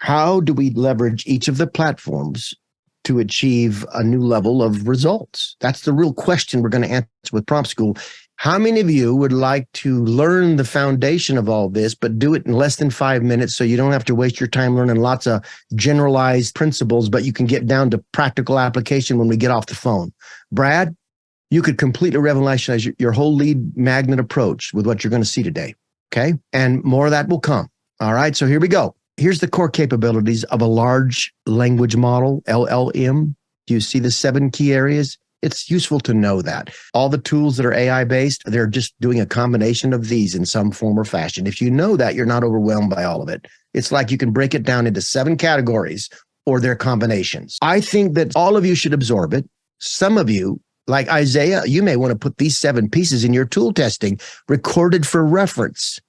How do we leverage each of the platforms to achieve a new level of results? That's the real question we're going to answer with Prompt School. How many of you would like to learn the foundation of all this, but do it in less than 5 minutes so you don't have to waste your time learning lots of generalized principles, but you can get down to practical application when we get off the phone? Brad, you could completely revolutionize your whole lead magnet approach with what you're going to see today, okay? And more of that will come, all right? So here we go. Here's the core capabilities of a large language model, LLM. Do you see the 7 key areas? It's useful to know that. All the tools that are AI-based, they're just doing a combination of these in some form or fashion. If you know that, you're not overwhelmed by all of it. It's like you can break it down into 7 categories or their combinations. I think that all of you should absorb it. Some of you, like Isaiah, you may want to put these 7 pieces in your tool testing, recorded for reference,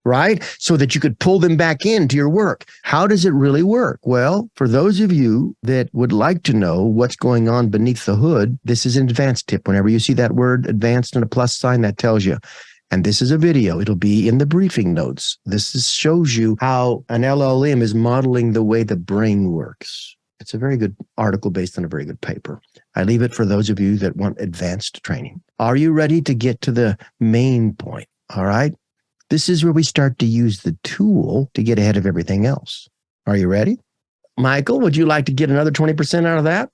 right? So that you could pull them back into your work. How does it really work? Well, for those of you that would like to know what's going on beneath the hood, this is an advanced tip. Whenever you see that word advanced and a plus sign, that tells you. And this is a video. It'll be in the briefing notes. Shows you how an LLM is modeling the way the brain works. It's a very good article based on a very good paper. I leave it for those of you that want advanced training. Are you ready to get to the main point? All right. This is where we start to use the tool to get ahead of everything else. Are you ready? Michael, would you like to get another 20% out of that?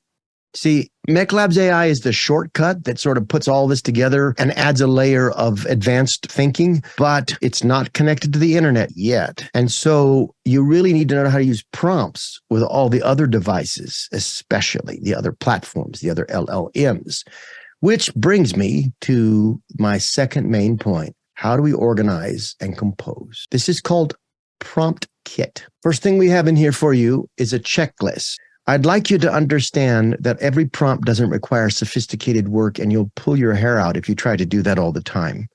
See, MECLABS AI is the shortcut that sort of puts all this together and adds a layer of advanced thinking, but it's not connected to the internet yet. And so you really need to know how to use prompts with all the other devices, especially the other platforms, the other LLMs, which brings me to my second main point. How do we organize and compose? This is called Prompt Kit. First thing we have in here for you is a checklist. I'd like you to understand that every prompt doesn't require sophisticated work, and you'll pull your hair out if you try to do that all the time.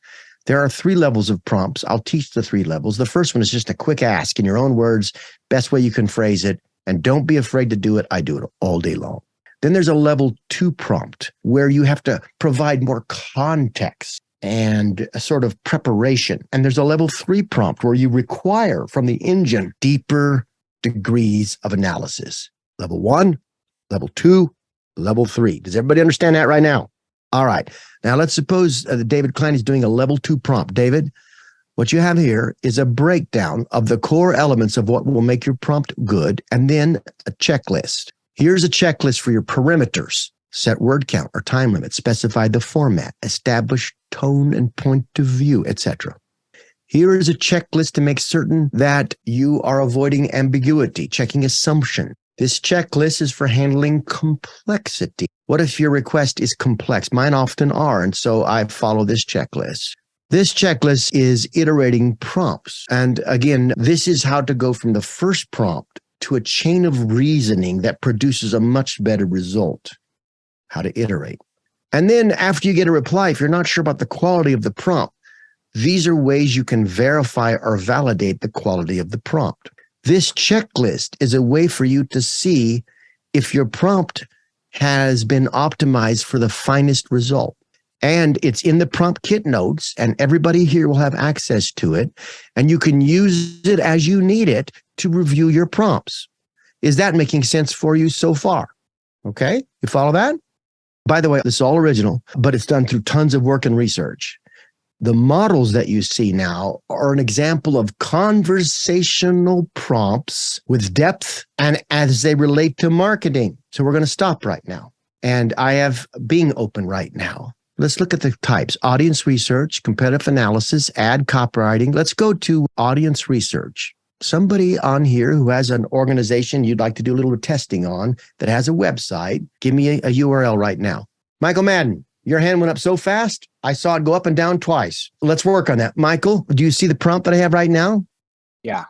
There are 3 levels of prompts. I'll teach the 3 levels. The first one is just a quick ask in your own words, best way you can phrase it, and don't be afraid to do it. I do it all day long. Then there's a level 2 prompt where you have to provide more context and a sort of preparation. And there's a level 3 prompt where you require from the engine deeper degrees of analysis. Level 1, level 2, level 3. Does everybody understand that right now? All right. Now let's suppose David Klein is doing a level 2 prompt. David, what you have here is a breakdown of the core elements of what will make your prompt good, and then a checklist. Here's a checklist for your perimeters. Set word count or time limit, specify the format, establish tone and point of view, etc. Here is a checklist to make certain that you are avoiding ambiguity, checking assumption. This checklist is for handling complexity. What if your request is complex? Mine often are, and so I follow this checklist. This checklist is iterating prompts. And again, this is how to go from the first prompt to a chain of reasoning that produces a much better result. How to iterate. And then after you get a reply, if you're not sure about the quality of the prompt, these are ways you can verify or validate the quality of the prompt. This checklist is a way for you to see if your prompt has been optimized for the finest result. And it's in the prompt kit notes, and everybody here will have access to it, and you can use it as you need it to review your prompts. Is that making sense for you so far? Okay, you follow that? By the way, this is all original, but it's done through tons of work and research. The models that you see now are an example of conversational prompts with depth and as they relate to marketing. So we're going to stop right now. And I have Bing open right now. Let's look at the types: audience research, competitive analysis, ad copywriting. Let's go to audience research. Somebody on here who has an organization you'd like to do a little testing on that has a website, give me a URL right now. Michael Madden, your hand went up so fast, I saw it go up and down twice. Let's work on that. Michael, do you see the prompt that I have right now? Yeah.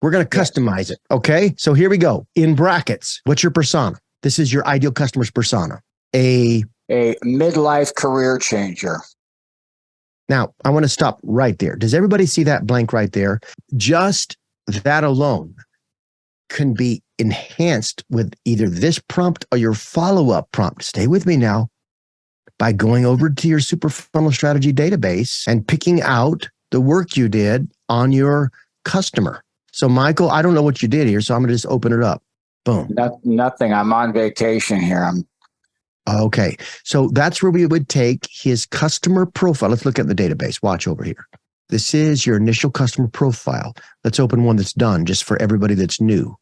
We're going to customize it. Okay. So here we go. In brackets, what's your persona? This is your ideal customer's persona. A midlife career changer. Now, I want to stop right there. Does everybody see that blank right there? Just that alone can be enhanced with either this prompt or your follow-up prompt. Stay with me now. By going over to your Super Funnel Strategy database and picking out the work you did on your customer. So Michael, I don't know what you did here, so I'm going to just open it up. Boom. Nothing. I'm on vacation here. Okay. So that's where we would take his customer profile. Let's look at the database. Watch over here. This is your initial customer profile. Let's open one that's done just for everybody that's new.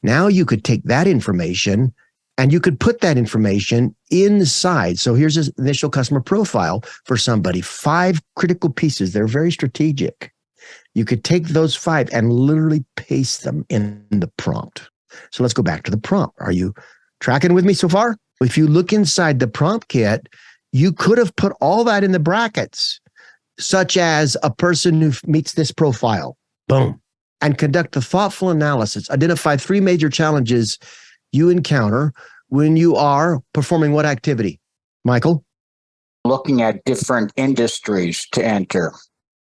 Now you could take that information and you could put that information inside. So here's his initial customer profile for somebody. 5 critical pieces. They're very strategic. You could take those 5 and literally paste them in the prompt. So let's go back to the prompt. Are you tracking with me so far? If you look inside the prompt kit, you could have put all that in the brackets, such as a person who meets this profile. Boom. And conduct a thoughtful analysis. Identify 3 major challenges you encounter when you are performing what activity? Michael? Looking at different industries to enter,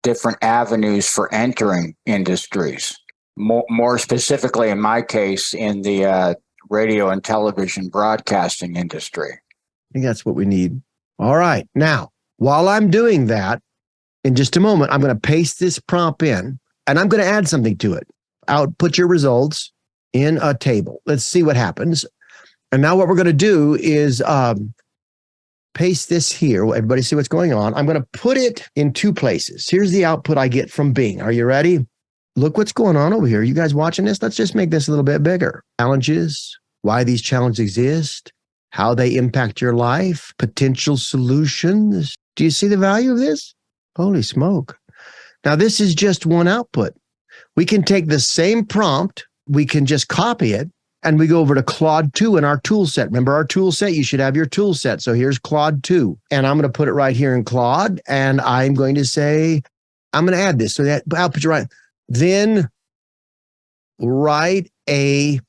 different avenues for entering industries. More specifically, in my case, in the radio and television broadcasting industry. I think that's what we need. All right. Now, while I'm doing that, in just a moment, I'm going to paste this prompt in and I'm going to add something to it. Output your results in a table. Let's see what happens. And now what we're going to do is paste this here. Everybody see what's going on. I'm going to put it in 2 places. Here's the output I get from Bing. Are you ready? Look what's going on over here. You guys watching this? Let's just make this a little bit bigger. Challenges, why these challenges exist, how they impact your life, potential solutions. Do you see the value of this? Holy smoke. Now, this is just one output. We can take the same prompt, we can just copy it, and we go over to Claude 2 in our tool set. Remember our tool set? You should have your tool set. So here's Claude 2. And I'm going to put it right here in Claude, and I'm going to say, I'm going to add this. So that output, right. Then write a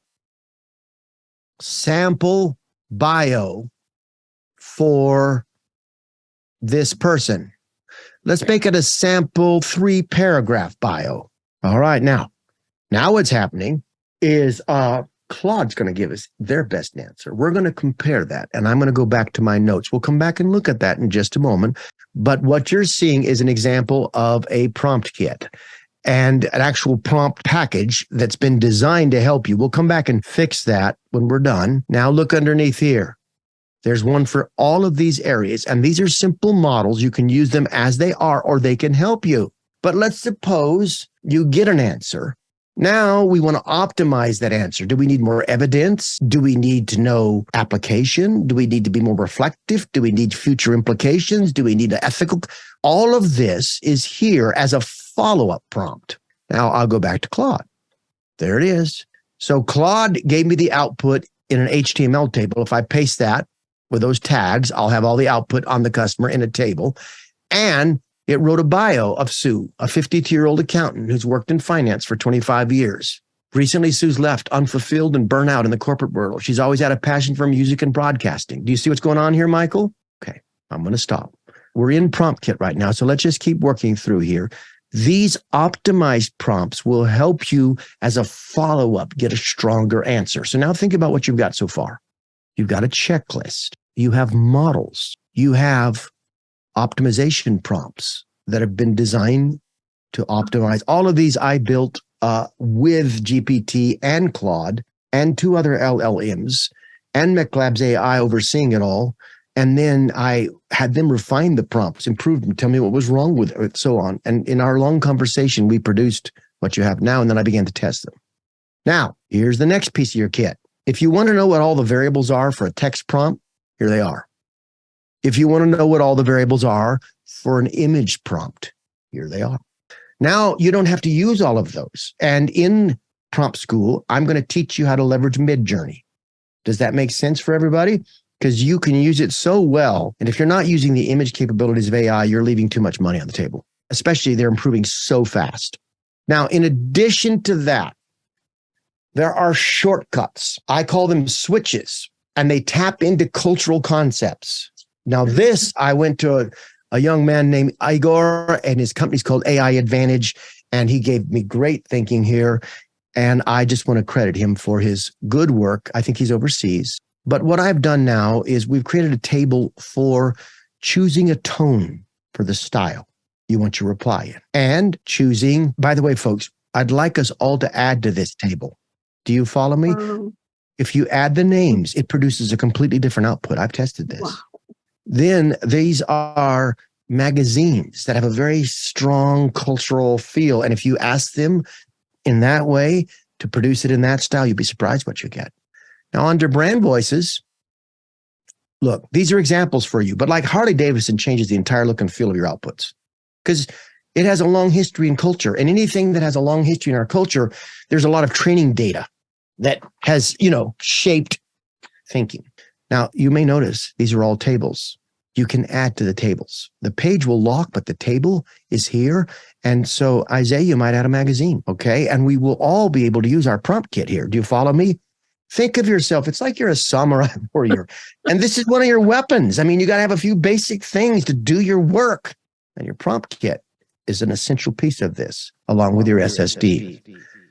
sample bio for this person. Let's make it a sample 3-paragraph bio. All right. Now what's happening is Claude's going to give us their best answer. We're going to compare that, and I'm going to go back to my notes. We'll come back and look at that in just a moment. But what you're seeing is an example of a prompt kit and an actual prompt package that's been designed to help you. We'll come back and fix that when we're done. Now look underneath here. There's one for all of these areas, and these are simple models. You can use them as they are, or they can help you. But let's suppose you get an answer. Now we want to optimize that answer. Do we need more evidence? Do we need to know application? Do we need to be more reflective? Do we need future implications? Do we need an ethical? All of this is here as a follow-up prompt. Now I'll go back to Claude. There it is. So Claude gave me the output in an HTML table. If I paste that with those tags, I'll have all the output on the customer in a table. And it wrote a bio of Sue, a 52-year-old accountant who's worked in finance for 25 years. Recently, Sue's left unfulfilled and burnt out in the corporate world. She's always had a passion for music and broadcasting. Do you see what's going on here, Michael? Okay, I'm going to stop. We're in prompt kit right now, so let's just keep working through here. These optimized prompts will help you as a follow-up get a stronger answer. So now think about what you've got so far. You've got a checklist. You have models. You have optimization prompts that have been designed to optimize. All of these I built with GPT and Claude and 2 other LLMs and MECLABS AI overseeing it all. And then I had them refine the prompts, improve them, tell me what was wrong with it, so on. And in our long conversation, we produced what you have now, and then I began to test them. Now, here's the next piece of your kit. If you want to know what all the variables are for a text prompt, here they are. If you want to know what all the variables are for an image prompt, here they are. Now, you don't have to use all of those. And in Prompt School, I'm going to teach you how to leverage MidJourney. Does that make sense for everybody? Because you can use it so well. And if you're not using the image capabilities of AI, you're leaving too much money on the table, especially they're improving so fast. Now, in addition to that, there are shortcuts. I call them switches, and they tap into cultural concepts. Now, this, I went to a young man named Igor, and his company's called AI Advantage, and he gave me great thinking here. And I just want to credit him for his good work. I think he's overseas. But what I've done now is we've created a table for choosing a tone for the style you want your reply in, and choosing, by the way, folks, I'd like us all to add to this table. Do you follow me? If you add the names, it produces a completely different output. I've tested this. Wow. Then these are magazines that have a very strong cultural feel. And if you ask them in that way to produce it in that style, you'd be surprised what you get. Now, under brand voices, look, these are examples for you, but like Harley Davidson changes the entire look and feel of your outputs because it has a long history in culture. And anything that has a long history in our culture, there's a lot of training data that has, shaped thinking. Now, you may notice these are all tables. You can add to the tables. The page will lock, but the table is here. And so, Isaiah, you might add a magazine, okay? And we will all be able to use our prompt kit here. Do you follow me? Think of yourself. It's like you're a samurai warrior. And this is one of your weapons. I mean, you got to have a few basic things to do your work. And your prompt kit is an essential piece of this, along with your SSD.